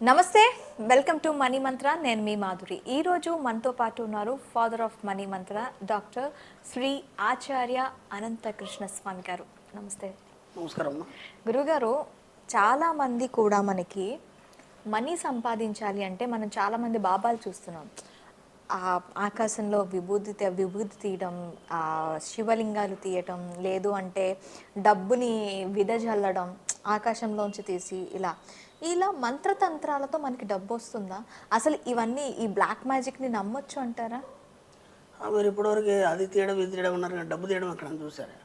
నమస్తే, welcome to money మంత్ర. నేను మీ మాధురి. ఈరోజు మనతో పాటు ఉన్నారు father of money Mantra doctor Shri ఆచార్య అనంతకృష్ణ స్వామి గారు. నమస్తే. నమస్కారం. గురుగారు, చాలామంది కూడా మనకి మనీ సంపాదించాలి అంటే మనం చాలామంది బాబాలు చూస్తున్నాం. ఆకాశంలో విభూతి తీయడం, శివలింగాలు తీయటం, లేదు అంటే డబ్బుని విదజల్లడం ఆకాశంలోంచి తీసి ఇలా మంత్రతంత్రాలతో మనకి డబ్బు వస్తుందా? అసలు ఇవన్నీ ఈ బ్లాక్ మ్యాజిక్ని నమ్మొచ్చు అంటారా? మీరు ఇప్పటివరకు అది తీయడం ఇది తీయడం ఉన్నారు కానీ డబ్బు తీయడం ఎక్కడ చూసారా?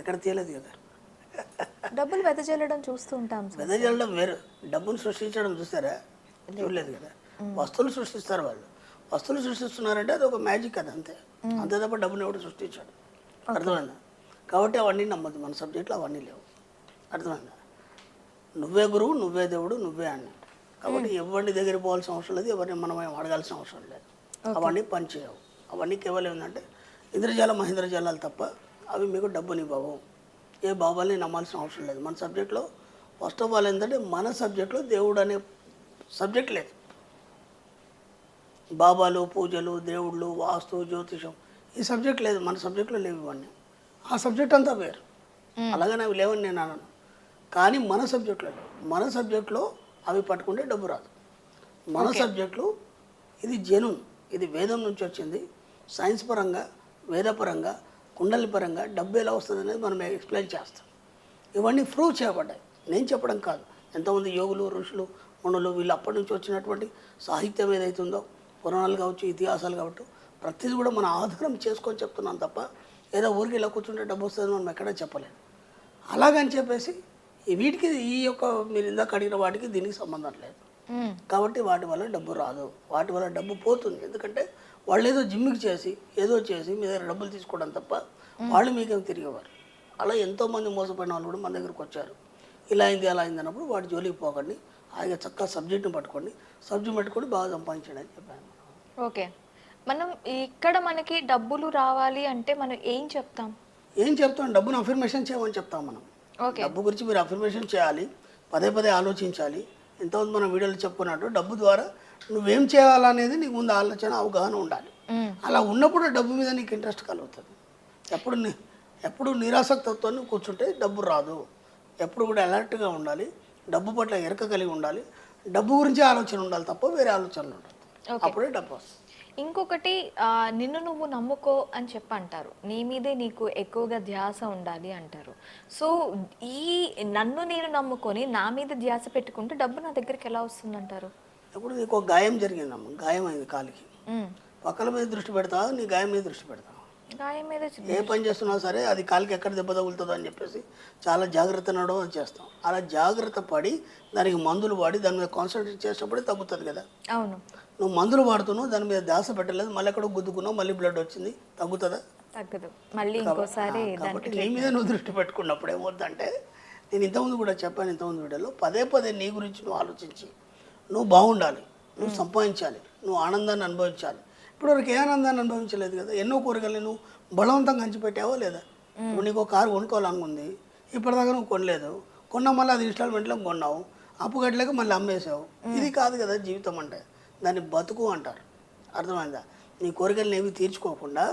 ఎక్కడ తీయలేదు కదా. డబ్బులు వెదజల్లడం చూస్తూ ఉంటాం. వెదజల్లడం వేరు, డబ్బును సృష్టించడం చూసారా? చూడలేదు కదా. వస్తువులు సృష్టిస్తారు వాళ్ళు. వస్తువులు సృష్టిస్తున్నారంటే అది ఒక మ్యాజిక్, అది అంతే. అంతే తప్ప డబ్బుని ఎవడు సృష్టించాడు. అర్థమైందా? కాబట్టి అవన్నీ నమ్మద్దు. మన సబ్జెక్టులో అవన్నీ లేవు. అర్థమైందా? నువ్వే గురువు, నువ్వే దేవుడు, నువ్వే అన్న. కాబట్టి ఎవరిని దగ్గర పోవాల్సిన అవసరం లేదు, ఎవరిని మనం అడగాల్సిన అవసరం లేదు. అవన్నీ పనిచేయవు. అవన్నీ కేవలం ఏంటంటే ఇంద్రజాల మహేంద్రజాలాలు తప్ప అవి మీకు డబ్బుని ఇవ్వవు. ఏ బాబాల్ని నమ్మాల్సిన అవసరం లేదు. మన సబ్జెక్ట్లో ఫస్ట్ ఆఫ్ ఆల్ ఏంటంటే మన సబ్జెక్ట్లో దేవుడు అనే సబ్జెక్ట్ లేదు. బాబాలు, పూజలు, దేవుళ్ళు, వాస్తు, జ్యోతిషం ఈ సబ్జెక్ట్ లేదు. మన సబ్జెక్ట్లో లేవు ఇవన్నీ. ఆ సబ్జెక్ట్ అంతా వేరు. అలాగనే అవి లేవని నేను అన్నాను. కానీ మన సబ్జెక్ట్లో లేవు. మన సబ్జెక్ట్లో అవి పట్టుకుంటే డబ్బు రాదు. మన సబ్జెక్టులో ఇది జెన్యూన్, ఇది వేదం నుంచి వచ్చింది. సైన్స్ పరంగా, వేదపరంగా, కుండలి పరంగా డబ్బు ఎలా వస్తుంది అనేది మనం ఎక్స్ప్లెయిన్ చేస్తాం. ఇవన్నీ ప్రూవ్ చేయబడ్డాయి, నేను చెప్పడం కాదు. ఎంతోమంది యోగులు, ఋషులు, మునులు వీళ్ళు అప్పటి నుంచి వచ్చినటువంటి సాహిత్యం ఏదైతుందో, పురాణాలు కావచ్చు, ఇతిహాసాలు కావచ్చు, ప్రతిదీ కూడా మనం ఆధారం చేసుకొని చెప్తున్నాం తప్ప ఏదో ఊరికి ఇలా కూర్చుంటే డబ్బు వస్తుందని మనం ఎక్కడా చెప్పలేము. అలాగని చెప్పేసి వీటికి ఈ యొక్క మీరు ఇందాక అడిగిన వాటికి దీనికి సంబంధం లేదు. కాబట్టి వాటి వల్ల డబ్బు రాదు, వాటి వల్ల డబ్బు పోతుంది. ఎందుకంటే వాళ్ళు ఏదో జిమ్కి చేసి ఏదో చేసి మీ దగ్గర డబ్బులు తీసుకోవడం తప్ప వాళ్ళు మీకేం తిరిగేవారు. అలా ఎంతోమంది మోసపోయిన వాళ్ళు కూడా మన దగ్గరకు వచ్చారు. ఇలా అయింది అలా అయింది అన్నప్పుడు వాటి జోలికి పోకండి, అలాగే చక్కగా సబ్జెక్ట్ని పట్టుకోండి, సబ్జెక్ట్ పట్టుకొని బాగా సంపాదించండి అని చెప్పాను. ఓకే, మనం ఇక్కడ మనకి డబ్బులు రావాలి అంటే మనం ఏం చెప్తాం? డబ్బును అఫర్మేషన్ చేయమని చెప్తాం మనం. డబ్బు గురించి మీరు అఫర్మేషన్ చేయాలి, పదే పదే ఆలోచించాలి. ఎంతమంది మనం వీడియోలో చెప్పుకున్నట్టు డబ్బు ద్వారా నువ్వేం చేయాలనేది నీకు ముందు ఆలోచన, అవగాహన ఉండాలి. అలా ఉన్నప్పుడు డబ్బు మీద నీకు ఇంట్రెస్ట్ కలుగుతుంది. ఎప్పుడు నిరాసక్తతో కూర్చుంటే డబ్బు రాదు. ఎప్పుడు కూడా అలర్ట్గా ఉండాలి, డబ్బు పట్ల ఎరక కలిగి ఉండాలి, డబ్బు గురించి ఆలోచన ఉండాలి తప్ప వేరే ఆలోచనలు ఉండదు. అప్పుడే డబ్బు వస్తుంది. ఇంకొకటి, నిన్ను నువ్వు నమ్ముకో అని అంటారు. నీ మీదే నీకు ఎక్కువగా ధ్యాస ఉండాలి అంటారు. సో ఈ నన్ను నేను నమ్ముకొని నా మీద ధ్యాస పెట్టుకుంటే డబ్బు నా దగ్గరికి ఎలా వస్తుందంటారు? ఇప్పుడు నీకు ఒక గాయం జరిగిందమ్మా, గాయం అయింది కాలికి, పక్కల మీద దృష్టి పెడతా, నీ గాయం మీద దృష్టి పెడతా. గాయం మీద ఏ పని చేస్తున్నా సరే అది కాలికి ఎక్కడ దెబ్బ తగులుతుందో అని చెప్పేసి చాలా జాగ్రత్త నడవడం చేస్తాం. అలా జాగ్రత్త పడి దానికి మందులు వాడి దాని మీద కాన్సన్ట్రేట్ చేసినప్పుడే తగ్గుతుంది కదా. అవును, నువ్వు మందులు వాడుతున్నావు, దాని మీద ధ్యాస పెట్టలేదు, మళ్ళీ ఎక్కడో గుద్దుకున్నావు, మళ్ళీ బ్లడ్ వచ్చింది, తగ్గుతుందా? తగ్గదు. మళ్ళీ ఇంకోసారి కాబట్టి నీ మీద నువ్వు దృష్టి పెట్టుకున్నప్పుడు ఏమవుతుందంటే, నేను ఇంతకుముందు కూడా చెప్పాను, ఇంతకుముందు వీడియోలో పదే పదే నీ గురించి నువ్వు ఆలోచించి నువ్వు బాగుండాలి, నువ్వు సంపాదించాలి, నువ్వు ఆనందాన్ని అనుభవించాలి. ఇప్పటివరకు ఏ ఆనందాన్ని అనుభవించలేదు కదా. ఎన్నో కోరికలు నువ్వు బలవంతంగా పంచిపెట్టావో లేదా? ఇప్పుడు నీకు ఒక కారు కొనుక్కోవాలనుకుంది, ఇప్పటిదాకా నువ్వు కొనలేదు, కొన్నా మళ్ళీ అది ఇన్స్టాల్మెంట్లో కొన్నావు, అప్పు కట్టలేక మళ్ళీ అమ్మేసావు. ఇది కాదు కదా జీవితం అంటే. దాన్ని బతుకు అంటారు. అర్థమైందా? నీ కోరికలను ఏవి తీర్చుకోకుండా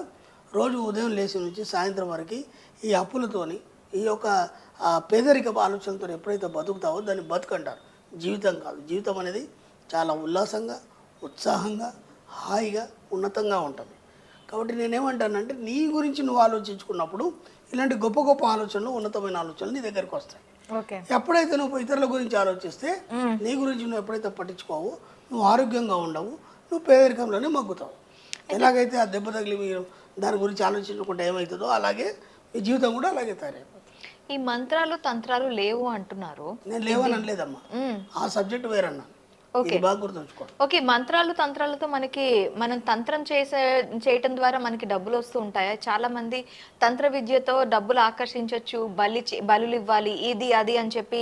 రోజు ఉదయం లేచి నుంచి సాయంత్రం వరకు ఈ అప్పులతోని, ఈ యొక్క పేదరిక ఆలోచనలతో ఎప్పుడైతే బతుకుతావో దాన్ని బతుకు అంటారు. జీవితం కాదు. జీవితం అనేది చాలా ఉల్లాసంగా, ఉత్సాహంగా, హాయిగా, ఉన్నతంగా ఉంటుంది. కాబట్టి నేనేమంటానంటే, నీ గురించి నువ్వు ఆలోచించుకున్నప్పుడు ఇలాంటి గొప్ప గొప్ప ఆలోచనలు, ఉన్నతమైన ఆలోచనలు నీ దగ్గరికి వస్తాయి. ఎప్పుడైతే నువ్వు ఇతరుల గురించి ఆలోచిస్తే, నీ గురించి నువ్వు ఎప్పుడైతే పట్టించుకోవో, నువ్వు ఆరోగ్యంగా ఉండవు, నువ్వు పేదరికంలోనే మగ్గుతావు. ఎలాగైతే ఆ దెబ్బ తగిలి మీరు దాని గురించి ఆలోచించకుండా ఏమవుతుందో అలాగే మీ జీవితం కూడా అలాగే తయారైపోతుంది. ఈ మంత్రాలు తంత్రాలు లేవు అంటున్నారు. నేను లేవని అనలేదమ్మా, ఆ సబ్జెక్ట్ వేరన్నా. బాగా గుర్తుంచుకో. ఓకే, మంత్రాలు తంత్రాలతో మనం తంత్రం చేయటం ద్వారా మనకి డబ్బులు వస్తూ ఉంటాయా? చాలా మంది తంత్ర విద్యతో డబ్బులు ఆకర్షించవచ్చు, బలులు ఇవ్వాలి, ఇది అది అని చెప్పి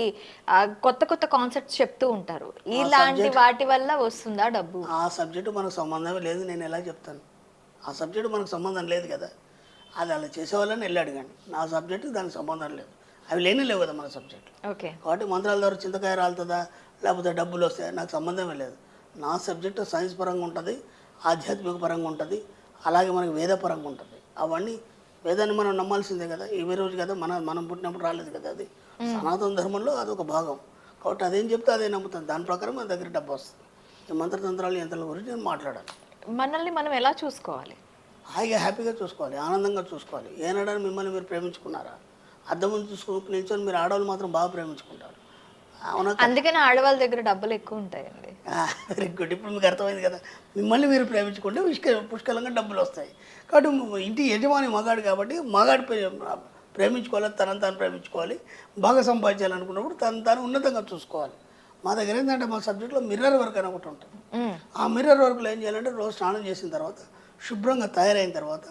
కొత్త కొత్త కాన్సెప్ట్స్ చెప్తూ ఉంటారు. ఇలాంటి వాటి వల్ల వస్తుందా డబ్బు? ఆ సబ్జెక్టు మనకు సంబంధమే లేదు. నేను ఎలా చెప్తాను? ఆ సబ్జెక్టు మనకు సంబంధం లేదు కదా. అది అలా చేసేవాళ్ళని వెళ్ళి అడగండి. నా సబ్జెక్టు దానికి సంబంధం లేదు. అవి లేవు కదా మన సబ్జెక్టు. ఓకే, కాబట్టి మంత్రాల ద్వారా చింతకాయ రాలుతుందా, లేకపోతే డబ్బులు వస్తాయి, నాకు సంబంధమే లేదు. నా సబ్జెక్టు సైన్స్ పరంగా ఉంటుంది, ఆధ్యాత్మిక పరంగా ఉంటుంది, అలాగే మనకి వేద పరంగా ఉంటుంది. అవన్నీ వేదాన్ని మనం నమ్మాల్సిందే కదా, ఈ రోజు కదా, మనం పుట్టినప్పుడు రాలేదు కదా, అది సనాతన ధర్మంలో అదొక భాగం. కాబట్టి అదేం చెప్తే అదే నమ్ముతాను, దాని ప్రకారం మన దగ్గర డబ్బు వస్తుంది. ఈ మంత్రతంత్రాలు యంత్రాల గురించి నేను మాట్లాడాలి. మనల్ని మనం ఎలా చూసుకోవాలి? హాయిగా హ్యాపీగా చూసుకోవాలి, ఆనందంగా చూసుకోవాలి. ఏనాడని మిమ్మల్ని మీరు ప్రేమించుకున్నారా? అద్దం ముందు చూసుకుని నిల్చొని మీరు ఆడవాళ్ళు మాత్రం బాగా ప్రేమించుకుంటారు, అవునా? అందుకని ఆడవాళ్ళ దగ్గర డబ్బులు ఎక్కువ ఉంటాయండి. Very good. ఇప్పుడు మీకు అర్థమైంది కదా, మిమ్మల్ని మీరు ప్రేమించుకుంటే పుష్కలంగా డబ్బులు వస్తాయి. కాబట్టి ఇంటి యజమాని మగాడు కాబట్టి మగాడు ప్రేమించుకోవాలి, తనను తాను ప్రేమించుకోవాలి, బాగా సంపాదించాలనుకున్నప్పుడు తాను ఉన్నతంగా చూసుకోవాలి. మా దగ్గర ఏంటంటే మా సబ్జెక్ట్లో మిర్రర్ వర్క్ అని ఒకటి ఉంటుంది. ఆ మిర్రర్ వర్క్లో ఏం చేయాలంటే రోజు స్నానం చేసిన తర్వాత శుభ్రంగా తయారైన తర్వాత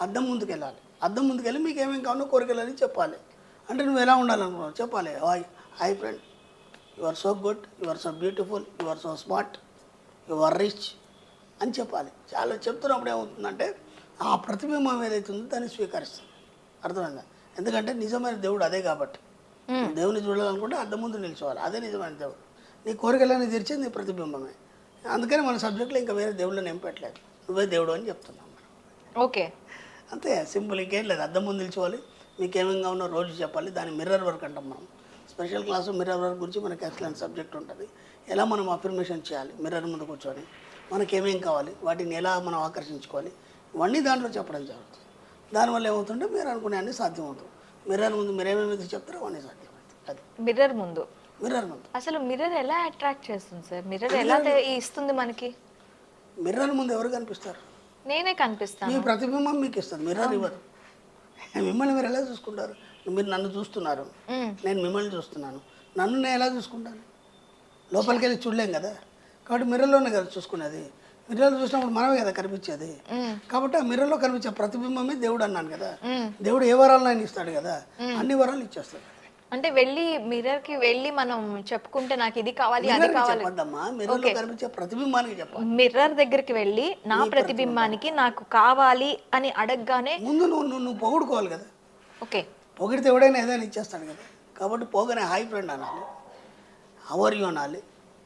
అద్దం ముందుకు వెళ్ళాలి. అద్దం ముందుకు వెళ్ళి మీకు ఏమేమి కావాలో కోరికలని చెప్పాలి. అంటే నువ్వు ఎలా ఉండాలనుకున్నావు చెప్పాలి. Hi friend, you are so good, you are so beautiful, you are so smart, you are rich అని చెప్పాలి. చాలా చెప్తున్నప్పుడు ఏమవుతుందంటే ఆ ప్రతిబింబం ఏదైతే ఉందో దాన్ని స్వీకరిస్తుంది. అర్థమైందా? ఎందుకంటే నిజమైన దేవుడు అదే కాబట్టి. దేవుని చూడాలనుకుంటే అద్దం ముందు నిల్చోవాలి, అదే నిజమైన దేవుడు. నీ కోరికలన్నీ తీర్చేది నీ ప్రతిబింబమే. అందుకని మన సబ్జెక్టులో ఇంకా వేరే దేవుళ్ళని ఏం పెట్టలేదు, నువ్వే దేవుడు అని చెప్తున్నాం మనం. ఓకే, అంతే సింపుల్, ఇంకేం లేదు. అద్దం ముందు నిల్చోవాలి, మీకు ఏమేమిగా ఉన్నో రోజు చెప్పాలి. దాన్ని మిర్రర్ వర్క్ అంటాం మనం. స్పెషల్ క్లాసు మిర్రర్ వర్క్ గురించి మనకి ఎక్సలెంట్ సబ్జెక్ట్ ఉంటుంది. ఎలా మనం అఫర్మేషన్ చేయాలి, మిర్రర్ ముందు కూర్చొని మనకి ఏమేం కావాలి, వాటిని ఎలా మనం ఆకర్షించుకోవాలి, ఇవన్నీ దాంట్లో చెప్పడం జరుగుతుంది. దానివల్ల ఏమవుతుంటే మీరు అనుకునే అన్నీ సాధ్యమవుతుంది. మిర్రర్ ముందు మీరు ఏమేమి చెప్తారో అవన్నీ సాధ్యమవుతుంది. అది మిర్రర్ ముందు. మిర్రర్ ముందు అసలు మిర్రర్ ఎలా అట్రాక్ట్ చేస్తుంది సార్? మిర్రర్ ఎలా ఇస్తుంది మనకి? మిర్రర్ ముందు ఎవరు కనిపిస్తారు? నేనే కనిపిస్తాను. మీ ప్రతిబింబం మీకు ఇస్తుంది, మిర్రర్ ఇవ్వదు. మిమ్మల్ని మీరు ఎలా చూసుకుంటారు? మీరు నన్ను చూస్తున్నారు, నేను మిమ్మల్ని చూస్తున్నాను, నన్ను నేను ఎలా చూసుకుంటాను? లోపలికి వెళ్ళి చూడలేం కదా, కాబట్టి మిర్రర్లోనే కదా చూసుకునేది. మిర్రర్లో చూసినప్పుడు మనమే కదా కనిపించేది. కాబట్టి ఆ మిర్రర్లో కనిపించే ప్రతిబింబమే దేవుడు అన్నాను కదా. దేవుడు ఏ వరాలను ఆయన ఇస్తాడు కదా, అన్ని వరాలు ఇచ్చేస్తాడు. అంటే వెళ్ళి మిర్రర్ కి వెళ్ళి మనం చెప్పుకుంటే నాకు ఇది కావాలి అది కావాలి చెప్పద్దమ్మా, మిర్రర్లో కనిపించే ప్రతిబింబానికి చెప్పాలి. మిర్రర్ దగ్గరికి వెళ్ళి నా ప్రతిబింబానికి నాకు కావాలి అని అడగగానే ముందు నువ్వు పొగుడుకోవాలి కదా. ఓకే, పొగిడితే ఎవడైనా ఏదైనా ఇచ్చేస్తాడు కదా. కాబట్టి పోగానే హాయ్ ఫ్రెండ్ అనాలి, హౌ యూ అనాలి.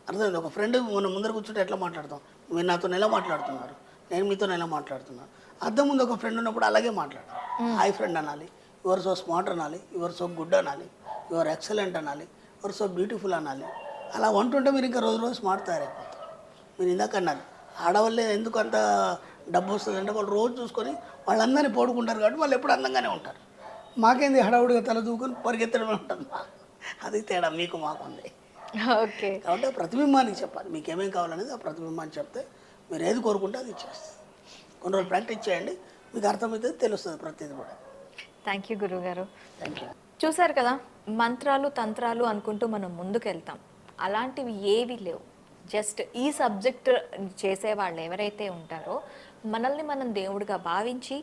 అర్థమైంది? ఒక ఫ్రెండ్ మనం ముందర కూర్చుంటే ఎట్లా మాట్లాడతాం, మీరు నాతో ఎలా మాట్లాడుతున్నారు, నేను మీతో ఎలా మాట్లాడుతున్నాను. అద్దం ముందు ఒక ఫ్రెండ్ ఉన్నప్పుడు అలాగే మాట్లాడాలి. హాయ్ ఫ్రెండ్ అనాలి, యువర్ సో స్మార్ట్ అనాలి, యువర్ సో గుడ్ అనాలి, యువర్ ఎక్సలెంట్ అనాలి, యువర్ సో బ్యూటిఫుల్ అనాలి. అలా అంటుంటే మీరు ఇంకా రోజు రోజు స్మార్ట్ తయారైపోతారు. మీరు ఇందాక అన్నారు ఆడవాళ్ళే ఎందుకు అంత డబ్బు వస్తుంది అంటే వాళ్ళు రోజు చూసుకొని వాళ్ళందరినీ పోడుకుంటారు కాబట్టి వాళ్ళు ఎప్పుడు అందంగానే ఉంటారు. మాకేంది హడావుడిగా తల దూకొని పరిగెత్తడమే ఉంటుంది. అది తేడా మీకు మాకు ఉంది. ఓకే, కాబట్టి ఆ ప్రతిబింబానికి చెప్పాలి మీకు ఏమేమి కావాలనేది. ఆ ప్రతిబింబాన్ని చెప్తే మీరు ఏది కోరుకుంటే అది ఇచ్చేస్తుంది. కొన్ని రోజులు ప్రాక్టీస్ చేయండి, మీకు అర్థమైతే తెలుస్తుంది ప్రతిదీ కూడా. థ్యాంక్ యూ గురుగారు. Thank you. చూసారు కదా, మంత్రాలు తంత్రాలు అనుకుంటూ మనం ముందుకు వెళ్తాం, అలాంటివి ఏవి లేవు. జస్ట్ ఈ సబ్జెక్ట్ చేసేవాళ్ళు ఎవరైతే ఉంటారో మనల్ని మనం దేవుడిగా భావించి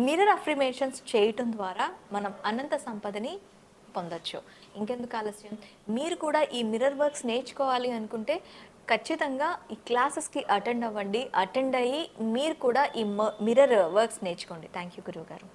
మిర్రర్ అఫర్మేషన్స్ చేయటం ద్వారా మనం అనంత సంపదని పొందొచ్చు. ఇంకెందుకు ఆలస్యం, మీరు కూడా ఈ మిర్రర్ వర్క్స్ నేర్చుకోవాలి అనుకుంటే ఖచ్చితంగా ఈ క్లాసెస్కి అటెండ్ అవ్వండి. అటెండ్ అయ్యి మీరు కూడా ఈ మిర్రర్ వర్క్స్ నేర్చుకోండి. థ్యాంక్ యూ గురువు గారు.